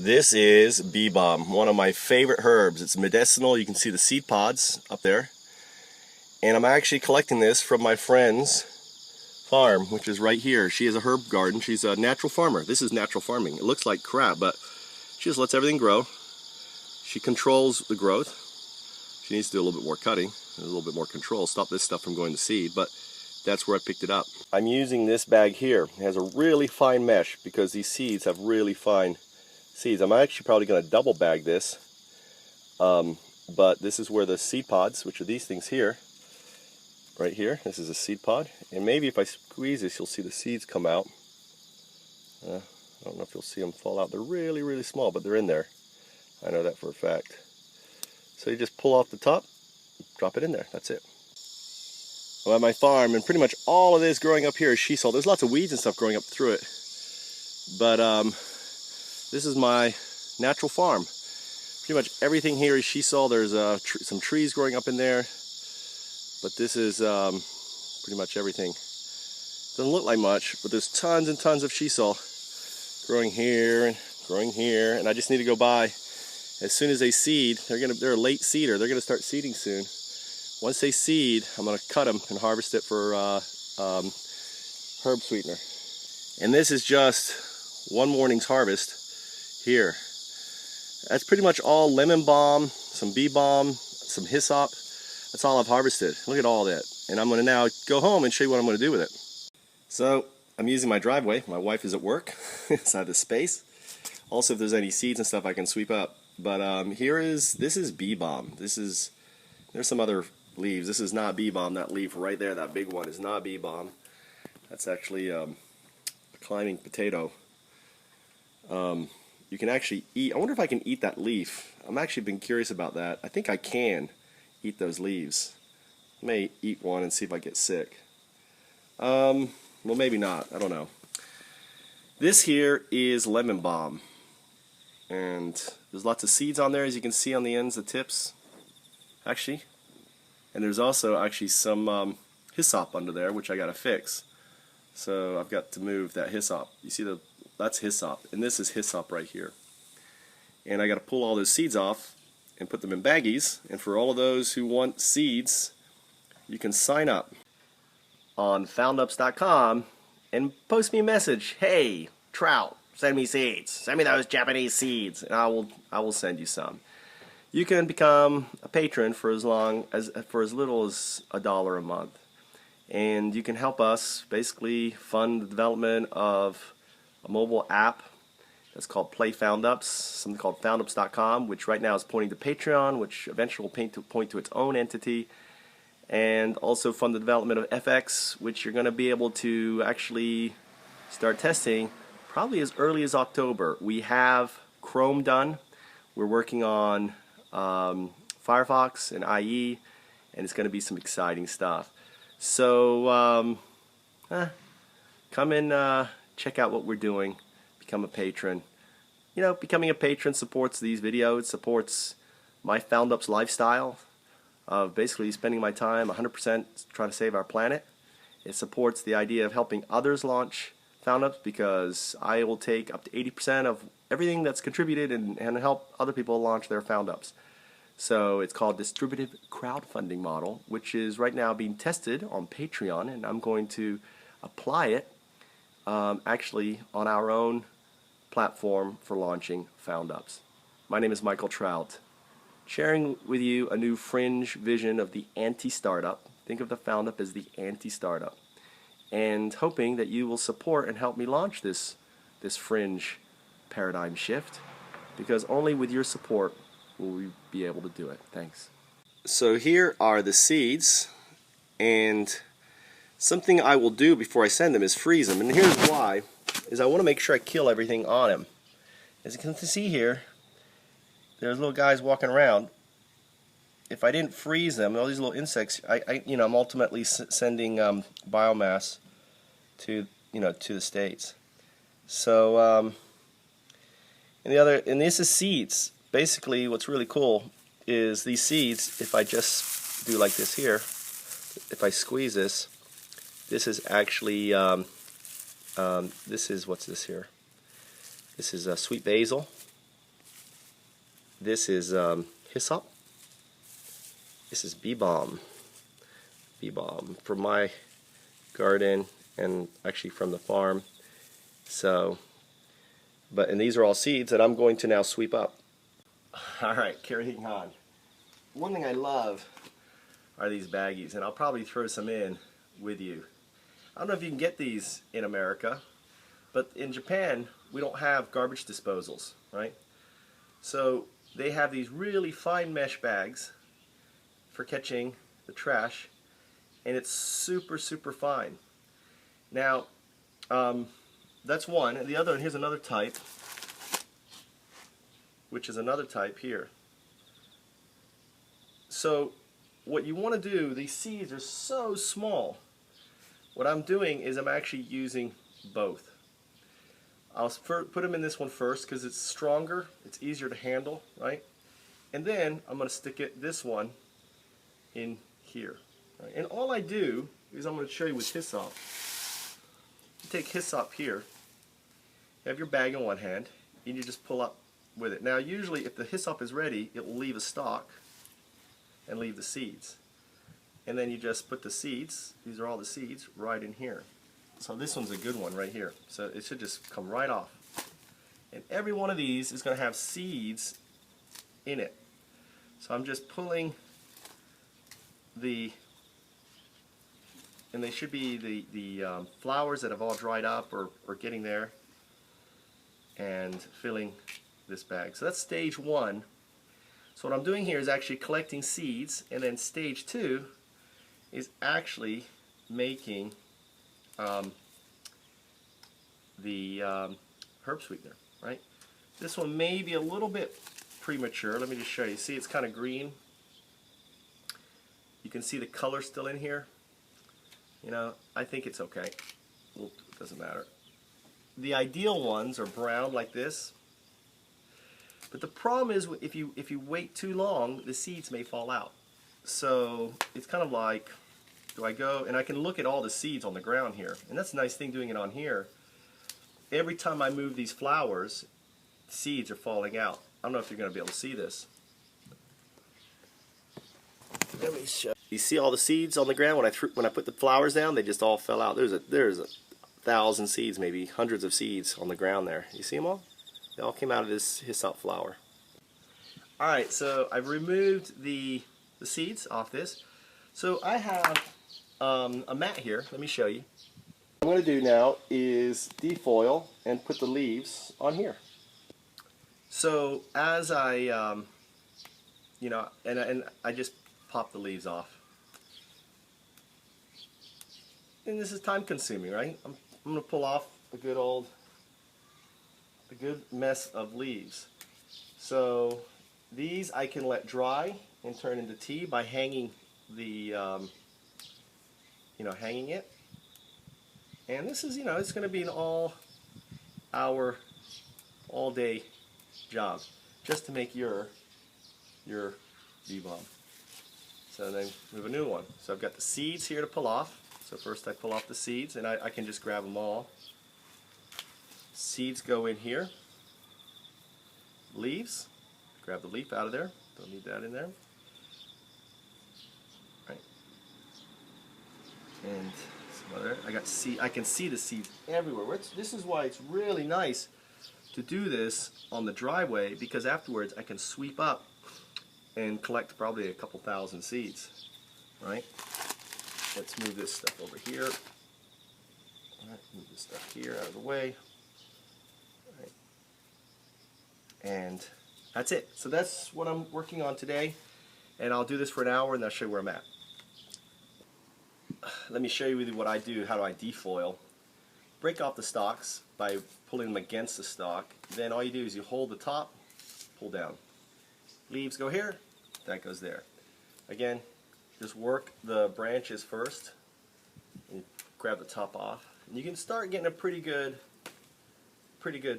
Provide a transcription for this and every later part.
This is bee balm, one of my favorite herbs. It's medicinal. You can see the seed pods up there. And I'm actually collecting this from my friend's farm, which is right here. She has a herb garden. She's a natural farmer. This is natural farming. It looks like crap, but she just lets everything grow. She controls the growth. She needs to do a little bit more cutting, a little bit more control, stop this stuff from going to seed, but that's where I picked it up. I'm using this bag here. It has a really fine mesh because these seeds have really fine seeds. I'm actually probably going to double bag this, but this is where the seed pods, which are these things here, right here, this is a seed pod, and maybe if I squeeze this you'll see the seeds come out. I don't know if you'll see them fall out. They're really, really small, but they're in there. I know that for a fact. So you just pull off the top, drop it in there, that's it. I'm at my farm, and pretty much all of this growing up here is shea salt. There's lots of weeds and stuff growing up through it, but this is my natural farm. Pretty much everything here is shea salt. There's some trees growing up in there, but this is pretty much everything. Doesn't look like much, but there's tons and tons of shea salt growing here and growing here, and I just need to go by. As soon as they seed, they're a late seeder. They're gonna start seeding soon. Once they seed, I'm gonna cut them and harvest it for herb sweetener. And this is just one morning's harvest here. That's pretty much all lemon balm, some bee balm, some hyssop. That's all I've harvested. Look at all that. And I'm gonna now go home and show you what I'm gonna do with it. So I'm using my driveway. My wife is at work inside the space. Also, if there's any seeds and stuff, I can sweep up. But this is bee balm. There's some other leaves. This is not bee balm. That leaf right there, that big one, is not bee balm. That's actually a climbing potato. You can actually eat. I wonder if I can eat that leaf. I'm actually been curious about that. I think I can eat those leaves. I may eat one and see if I get sick. Well, maybe not. I don't know. This here is lemon balm. And there's lots of seeds on there, as you can see on the ends, the tips, actually. And there's also actually some hyssop under there, which I got to fix. So I've got to move that hyssop. You see that's hyssop, and this is hyssop right here. And I got to pull all those seeds off and put them in baggies. And for all of those who want seeds, you can sign up on FOUNDUPSCOM and post me a message. Hey, Trout, send me seeds. Send me those Japanese seeds, and I will send you some. You can become a patron for as little as $1 a month, and you can help us basically fund the development of a mobile app that's called Play Foundups, something called FOUNDUPSCOM, which right now is pointing to Patreon, which eventually will point to its own entity, and also fund the development of FX, which you're going to be able to actually start testing probably as early as October. We have Chrome done. We're working on Firefox and IE, and it's going to be some exciting stuff. So come and check out what we're doing. Become a patron. You know, becoming a patron supports these videos, supports my Foundups lifestyle of basically spending my time 100% trying to save our planet. It supports the idea of helping others launch Foundups, because I will take up to 80% of everything that's contributed and help other people launch their Foundups. So it's called distributive crowdfunding model, which is right now being tested on Patreon, and I'm going to apply it actually on our own platform for launching Foundups. My name is Michael Trout, sharing with you a new fringe vision of the anti-startup. Think of the Foundup as the anti-startup, and hoping that you will support and help me launch this fringe paradigm shift, because only with your support will we be able to do it. Thanks. So here are the seeds, and something I will do before I send them is freeze them, and here's why, is I want to make sure I kill everything on them. As you can see here, there's little guys walking around. If I didn't freeze them, all these little insects, I'm ultimately sending biomass to the States. So and this is seeds. Basically, what's really cool is these seeds. If I just do like this here, if I squeeze this, this is actually this is, what's this here? This is sweet basil. This is hyssop. This is bee balm. Bee balm from my garden and actually from the farm. So, and these are all seeds that I'm going to now sweep up. Alright, carrying on. One thing I love are these baggies, and I'll probably throw some in with you. I don't know if you can get these in America, but in Japan we don't have garbage disposals, right? So they have these really fine mesh bags for catching the trash, and it's super fine. Now that's one, and the other, and here's another type, which is another type here. So what you want to do, these seeds are so small, what I'm doing is I'm actually using both. I'll put them in this one first because it's stronger, it's easier to handle, right? And then I'm going to stick this one in here. Right? And all I do is I'm going to show you with hyssop. You take hyssop here, you have your bag in one hand, and you just pull up with it. Now usually if the hyssop is ready, it will leave a stalk and leave the seeds. And then you just put the seeds, these are all the seeds, right in here. So this one's a good one right here. So it should just come right off. And every one of these is going to have seeds in it. So I'm just pulling and they should be the flowers that have all dried up or getting there, and filling this bag. So that's stage one. So what I'm doing here is actually collecting seeds, and then stage two is actually making the herb sweetener, right? This one may be a little bit premature. Let me just show you. See, it's kind of green. You can see the color still in here. You know, I think it's okay. Well, it doesn't matter. The ideal ones are brown like this. But the problem is if you wait too long, the seeds may fall out. So it's kind of like, do I go, and I can look at all the seeds on the ground here. And that's a nice thing doing it on here. Every time I move these flowers, seeds are falling out. I don't know if you're going to be able to see this. Let me show. You see all the seeds on the ground? When I put the flowers down, they just all fell out. There's a 1,000 seeds, maybe hundreds of seeds on the ground there. You see them all? They all came out of this hyssop flower. Alright, so I've removed the seeds off this. So I have a mat here. Let me show you. What I'm going to do now is defoil and put the leaves on here. So as I, you know, and I just pop the leaves off. And this is time consuming, right? I'm going to pull off a good mess of leaves. So these I can let dry and turn into tea by hanging the, hanging it. And this is, it's going to be an all-hour, all-day job just to make your bee balm. So then we have a new one. So I've got the seeds here to pull off. So first I pull off the seeds, and I can just grab them all. Seeds go in here. Leaves, grab the leaf out of there. Don't need that in there. Right. And some other. I can see the seeds everywhere. This is why it's really nice to do this on the driveway, because afterwards I can sweep up and collect probably a couple thousand seeds. Right. Let's move this stuff over here. All right, move this stuff here out of the way. All right. And that's it. So that's what I'm working on today. And I'll do this for an hour and I'll show you where I'm at. Let me show you what I do. How do I defoil? Break off the stalks by pulling them against the stalk. Then all you do is you hold the top, pull down. Leaves go here, that goes there. Again, just work the branches first and grab the top off. And you can start getting a pretty good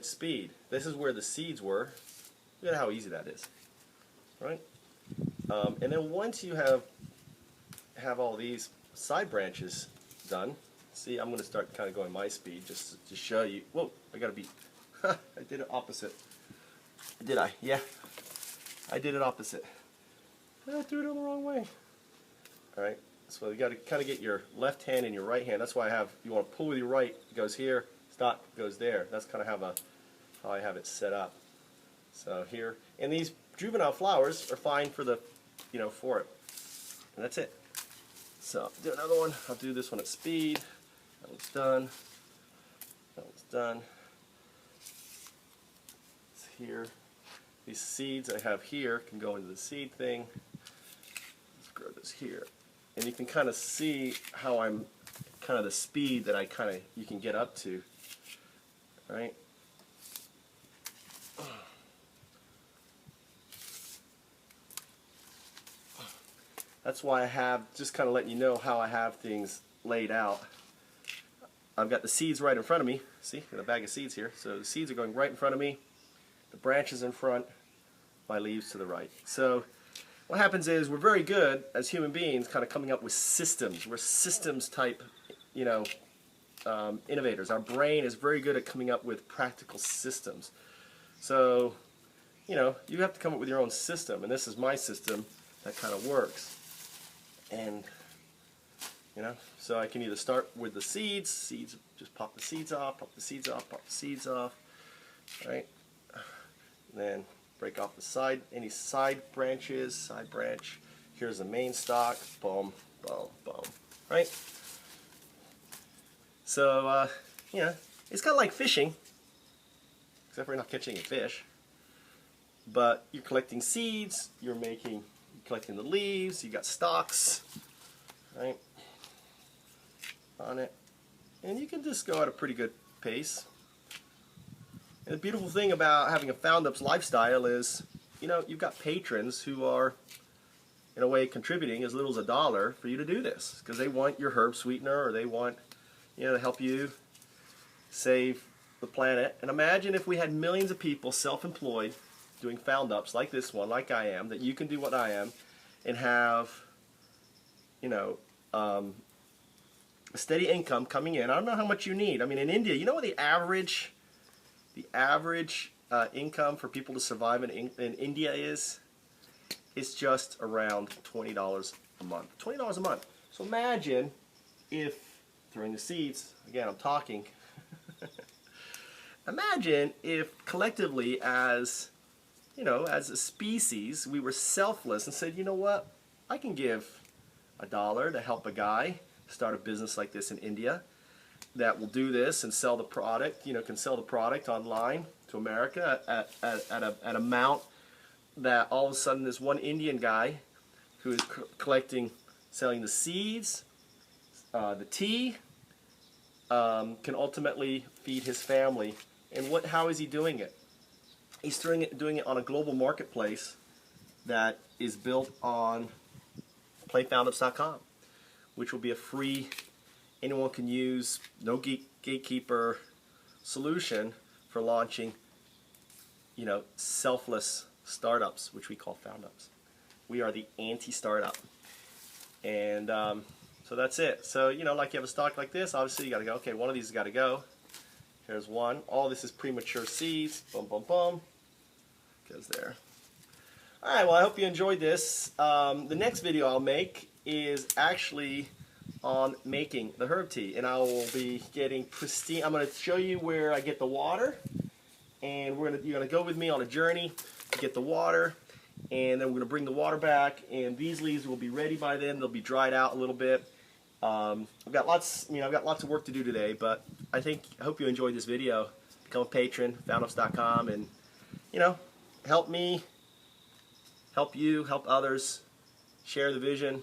speed. This is where the seeds were. Look at how easy that is, right? And then once you have all these side branches done, see, I'm going to start kind of going my speed just to show you. Whoa, I got to beat. I did it opposite. Did I? Yeah. I did it opposite. I threw it on the wrong way. All right, so you got to kind of get your left hand and your right hand. That's why I have, you want to pull with your right, it goes here, stop, goes there. That's kind of how I have it set up. So here, and these juvenile flowers are fine for the, for it. And that's it. So do another one. I'll do this one at speed. That one's done. That one's done. It's here. These seeds I have here can go into the seed thing. Let's grow this here. And you can kind of see how I'm, kind of the speed that you can get up to. Right? That's why I have, just kind of letting you know how I have things laid out. I've got the seeds right in front of me. See, got a bag of seeds here. So the seeds are going right in front of me. The branches in front, my leaves to the right. So what happens is we're very good as human beings kind of coming up with systems. We're systems type, innovators. Our brain is very good at coming up with practical systems. So, you have to come up with your own system, and this is my system that kind of works. And, so I can either start with the seeds, just pop the seeds off, pop the seeds off, pop the seeds off, right? And then break off the any side branches, side branch. Here's the main stalk, boom, boom, boom, right? So, it's kind of like fishing, except for you're not catching a fish. But you're collecting seeds, you're collecting the leaves, you got stalks, right, on it. And you can just go at a pretty good pace. And the beautiful thing about having a Foundups lifestyle is, you've got patrons who are, in a way, contributing as little as $1 for you to do this, because they want your herb sweetener, or they want, to help you save the planet. And imagine if we had millions of people self-employed doing Foundups like this one, like I am, that you can do what I am, and have, a steady income coming in. I don't know how much you need. I mean, in India, you know what the average income for people to survive in India is? It's just around $20 a month. $20 a month. So imagine if, throwing the seeds, again, I'm talking, imagine if collectively as a species, we were selfless and said, you know what, I can give $1 to help a guy start a business like this in India that will do this and sell the product, can sell the product online to America at an amount that all of a sudden this one Indian guy who is selling the seeds, the tea, can ultimately feed his family. And how is he doing it? He's doing it on a global marketplace that is built on FOUNDUPSCOM, which will be a free, anyone can use, no gatekeeper solution for launching, selfless startups, which we call Foundups. We are the anti-startup. And so that's it. So, like you have a stock like this, obviously you got to go, okay, one of these has got to go. Here's one. All this is premature seeds. Boom, boom, boom. Goes there. Alright, well, I hope you enjoyed this. The next video I'll make is actually on making the herb tea, and I will be getting pristine. I'm going to show you where I get the water, and you're going to go with me on a journey to get the water, and then we're going to bring the water back, and these leaves will be ready by then. They'll be dried out a little bit. I've got lots of work to do today, but I hope you enjoyed this video. Become a patron, FOUNDUPS.com, and help me, help you, help others, share the vision,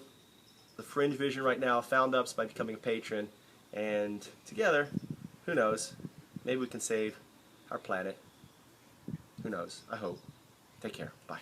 the fringe vision right now of Foundups by becoming a patron, and together, who knows, maybe we can save our planet. Who knows? I hope. Take care. Bye.